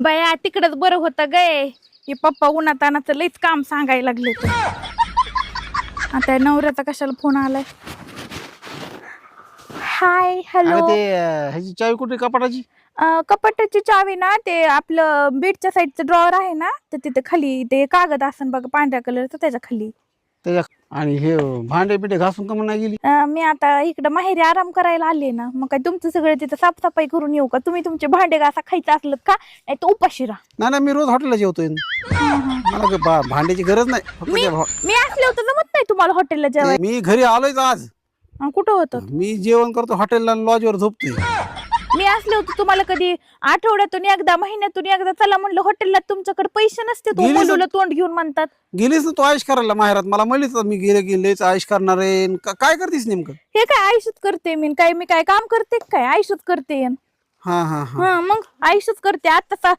बाया तिकडच बरं होतं गे. हे पप्पा उन्हातानाचं लईच काम सांगायला लागले ते. आता नवऱ्याचा कशाला फोन आलाय. Hi hello. ते ह्याची चावी कुठे कपाटाची? कपाटाची चावी ना ते आपलं बेडच्या साईडचं ड्रॉवर आहे ना तर तिथे खाली ते कागद असन बघा पांढऱ्या कलरचं त्याच्या खाली. त्याच्या आणि हे भांडे बिंडे घासून का नाही गेली? मी आता इकडं माहेरी आराम करायला आले ना मग काय तुमचं सगळं तिथं साफसफाई करून येऊ का? तुम्ही तुमचे भांडे घासा खायचं असलं का नाही तर उपाशी राहा. नाही मी रोज हॉटेलला जेवतोय. मला भांड्याची गरज नाही. फक्त मी असले होतं जमत नाही तुम्हाला हॉटेलला जेवायला. मी घरी आलोय आज. कुठं होतं? मी जेवण करतो हॉटेलला, लॉजवर झोपतोय. मी असले होते तुम्हाला कधी आठवड्यातून एकदा महिन्यातून एकदा चला म्हणलं हॉटेलला, तुमच्याकडे पैसे नसते तो मुलीला तोंड घेऊन म्हणतात. गेलीस ना तू आयुष करायला माहेरात? मला म्हणलीस मी गेलेच आयुष करणार आहे. काय करतेस नेमकं? हे काय आयुष्यात करते मी काय काम करते काय आयुष्यात करते. हा मग आयुष्यात करते. आता